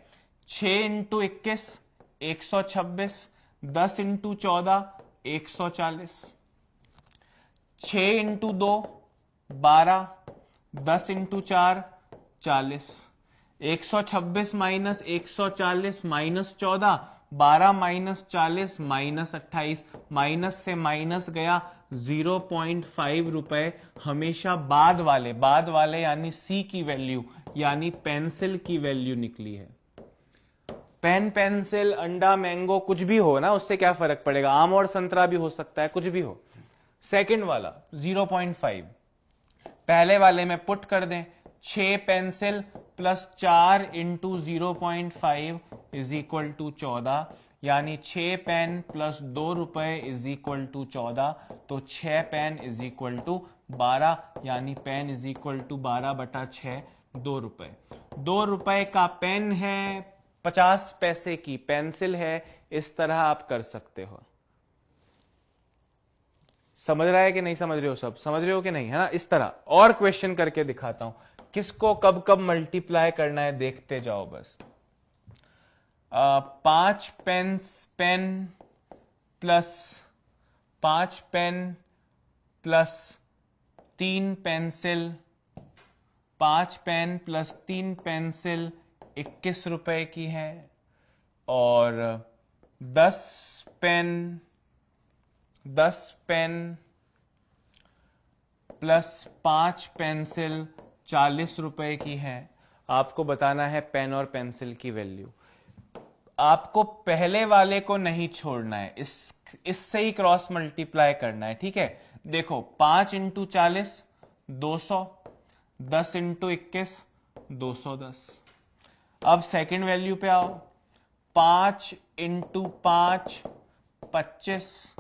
6 into 21 126, 10 into 14 140, 6 into 2 12, 10 into 4 40, 126 minus 140 minus 14, 12 minus 40 minus 28, minus से माइनस गया 0.5 रुपए। हमेशा बाद वाले यानी सी की वैल्यू यानी पेंसिल की वैल्यू निकली है। पेन, पेंसिल, अंडा, मैंगो कुछ भी हो ना, उससे क्या फर्क पड़ेगा, आम और संतरा भी हो सकता है, कुछ भी हो। सेकंड वाला 0.5, पहले वाले में पुट कर दें, 6 pencil plus 4 into 0.5 is equal to 14, यानी 6 पेन प्लस 2 रुपए इज इक्वल टू 14, तो 6 पेन इज इक्वल टू 12, यानी पेन इज इक्वल टू 12/6, 2 रुपए। 2 रुपए का पेन है, 50 पैसे की पेंसिल है। इस तरह आप कर सकते हो। समझ रहा है कि नहीं समझ रहे हो, सब समझ रहे हो कि नहीं, है ना। इस तरह और क्वेश्चन करके दिखाता हूं, किसको कब कब मल्टीप्लाई करना है देखते जाओ बस। 5 pen plus 5 pen plus 3 pencil, 5 pen plus 3 pencil 21 रुपए की है, और 10 पेन प्लस 5 पेंसिल 40 रुपए की है। आपको बताना है पेन और पेंसिल की वैल्यू। आपको पहले वाले को नहीं छोड़ना है, इससे ही क्रॉस मल्टीप्लाई करना है, ठीक है। देखो 5 इंटू 40 200, 10 इंटू 21 210। अब सेकंड वैल्यू पे आओ, 5 into 5 25,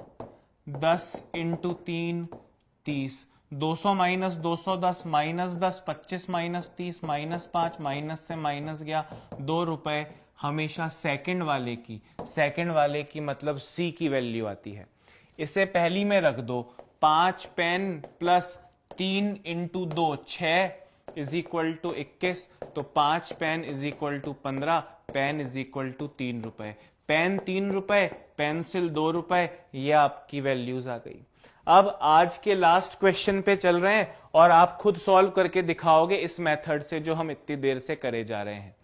10 into 3 30, 200 minus 210 minus 10, 25 minus 30 minus 5, minus से माइनस गया 2 रुपए। हमेशा सेकंड वाले की मतलब सी की वैल्यू आती है। इसे पहली में रख दो, 5 pen plus 3 into 2 6 is equal to 21, तो 5 pen is equal to 15, pen is equal to 3 रुपए। पेन 3 रुपए, पेंसिल 2 रुपए, ये आपकी वैल्यूज आ गई। अब आज के लास्ट क्वेश्चन पे चल रहे हैं और आप खुद सॉल्व करके दिखाओगे इस मेथड से जो हम इतनी देर से करे जा रहे हैं।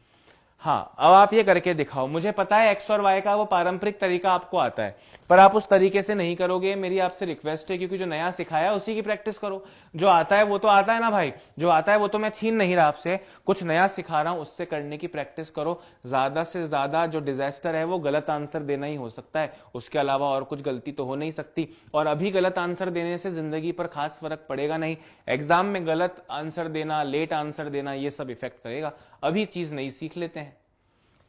हाँ, अब आप ये करके दिखाओ। मुझे पता है एक्स और वाई का वो पारंपरिक तरीका आपको आता है, पर आप उस तरीके से नहीं करोगे। मेरी आपसे रिक्वेस्ट है, क्योंकि जो नया सिखाया उसी की प्रैक्टिस करो। जो आता है वो तो आता है ना भाई, जो आता है वो तो मैं छीन नहीं रहा आपसे, कुछ नया सिखा रहा हूं, उससे करने की प्रैक्टिस करो। ज्यादा से ज्यादा जो डिजास्टर है वो गलत आंसर देना ही हो सकता है, उसके अलावा और कुछ गलती तो हो नहीं सकती। और अभी गलत आंसर देने से जिंदगी पर खास फर्क पड़ेगा नहीं। एग्जाम में गलत आंसर देना, लेट आंसर देना, ये सब इफेक्ट करेगा। अभी चीज नहीं सीख लेते हैं,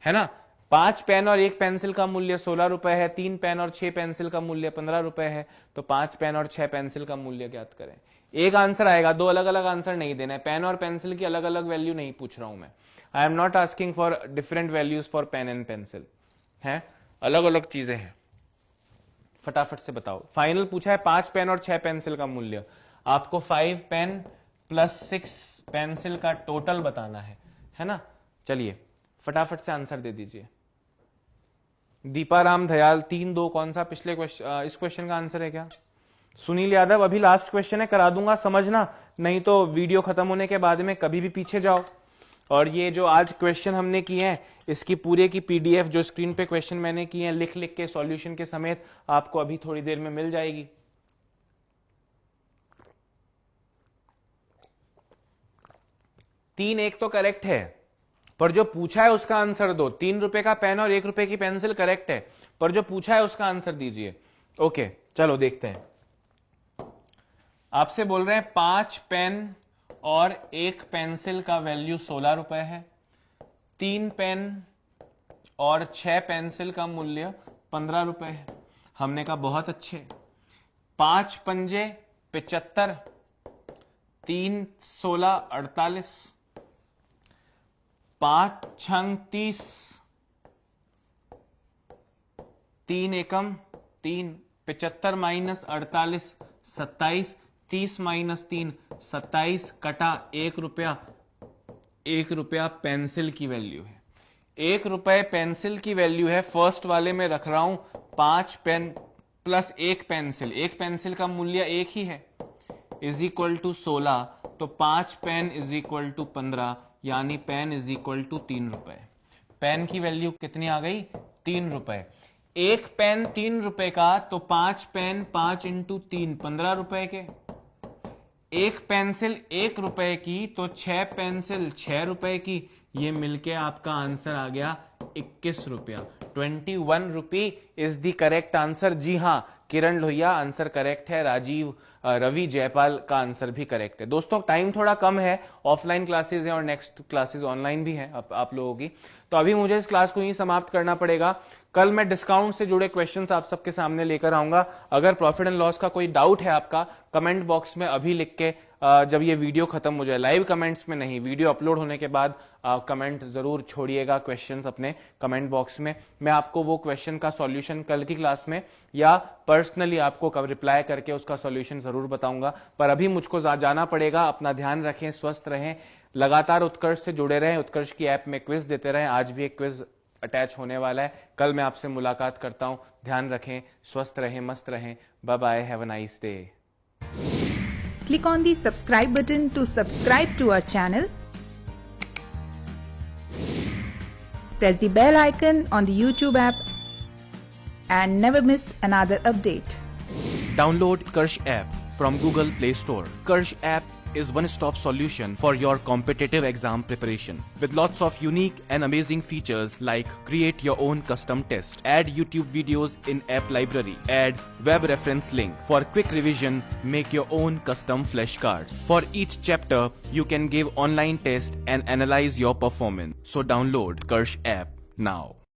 है ना। 5 पेन और 1 पेंसिल का मूल्य 16 रुपए है, 3 पेन और 6 पेंसिल का मूल्य 15 रुपए है, तो 5 पेन और 6 पेंसिल का मूल्य ज्ञात करें। एक आंसर आएगा, दो अलग अलग आंसर नहीं देना है। पेन और पेंसिल की अलग अलग वैल्यू नहीं पूछ रहा हूं मैं। I am not asking for different values for pen and pencil, है अलग अलग चीजें हैं। फटाफट से बताओ। फाइनल पूछा है 5 पेन और 6 पेंसिल का मूल्य। आपको 5 पेन प्लस 6 पेंसिल का टोटल बताना है ना। चलिए फटाफट से आंसर दे दीजिए। दीपाराम दयाल 3-2 कौन सा पिछले क्वेश्चन, इस क्वेश्चन का आंसर है क्या? सुनील यादव अभी लास्ट क्वेश्चन है, करा दूंगा, समझना, नहीं तो वीडियो खत्म होने के बाद में कभी भी पीछे जाओ। और ये जो आज क्वेश्चन हमने किए हैं, इसकी पूरे की पीडीएफ जो स्क्रीन पे क्वेश्चन मैंने किए हैं लिख लिख के सॉल्यूशन के समेत आपको अभी थोड़ी देर में मिल जाएगी। 3-1 तो करेक्ट है, पर जो पूछा है उसका आंसर दो। 3 रुपए का पेन और 1 रुपए की पेंसिल करेक्ट है, पर जो पूछा है उसका आंसर दीजिए। ओके चलो देखते हैं। आपसे बोल रहे हैं 5 पेन और 1 पेंसिल का वैल्यू 16 रुपए है, 3 पेन और 6 पेंसिल का मूल्य 15 रुपए है। हमने कहा बहुत अच्छे। 5 पंजे 75, 3 16 48, 5 छंग 30, 3 एकम 3, 75 माइनस 48 27, 30 माइनस 3 27, कटा 1 रुपया। 1 रुपया पेंसिल की वैल्यू है। ₹1 पेंसिल की वैल्यू है, फर्स्ट वाले में रख रहा हूं 5 पेन प्लस 1 पेंसिल, एक पेंसिल का मूल्य 1 ही है, इज इक्वल टू 16, तो 5 पेन इज इक्वल टू 15, यानी pen is equal to ₹3। Pen की वैल्यू कितनी आ गई? ₹3। एक पेन ₹3 का, तो 5 पेन 5 इंटू 3 ₹15 के। एक पेंसिल ₹1 की, तो 6 पेंसिल ₹6 की। ये मिलके आपका आंसर आ गया ₹21। 21 rupee is the correct answer. जी हां, किरण लोहिया आंसर करेक्ट है, राजीव रवि जयपाल का आंसर भी करेक्ट है। दोस्तों टाइम थोड़ा कम है, ऑफलाइन क्लासेस हैं और नेक्स्ट क्लासेस ऑनलाइन भी हैं आप लोगों की, तो अभी मुझे इस क्लास को यहीं समाप्त करना पड़ेगा। कल मैं डिस्काउंट से जुड़े क्वेश्चंस आप सबके सामने लेकर आऊंगा। अगर प्रॉफिट एंड लॉस का कोई डाउट है आपका, कमेंट बॉक्स में अभी लिख के जब ये वीडियो खत्म हो जाए, लाइव कमेंट्स में नहीं, वीडियो अपलोड होने के बाद कमेंट जरूर छोड़िएगा क्वेश्चंस अपने कमेंट बॉक्स में। मैं आपको वो क्वेश्चन का सॉल्यूशन कल की क्लास में या पर्सनली आपको रिप्लाई करके उसका सॉल्यूशन जरूर बताऊंगा। पर अभी मुझको जाना पड़ेगा। अपना ध्यान रखें, स्वस्थ रहें, लगातार उत्कर्ष से जुड़े रहें। उत्कर्ष की ऐप में क्विज देते रहें। आज भी एक क्विज अटैच होने वाला है। कल मैं आपसे मुलाकात करता हूं। ध्यान रखें, स्वस्थ रहें, मस्त रहें। Bye bye, have a nice day. Click on the subscribe button to subscribe to our channel. Press the bell icon on the YouTube app and never miss another update. Download Utkarsh app from Google Play Store. Utkarsh app is one-stop solution for your competitive exam preparation with lots of unique and amazing features like create your own custom test, add YouTube videos in app library, add web reference link for quick revision, make your own custom flashcards. For each chapter, you can give online test and analyze your performance. So download Utkarsh app now.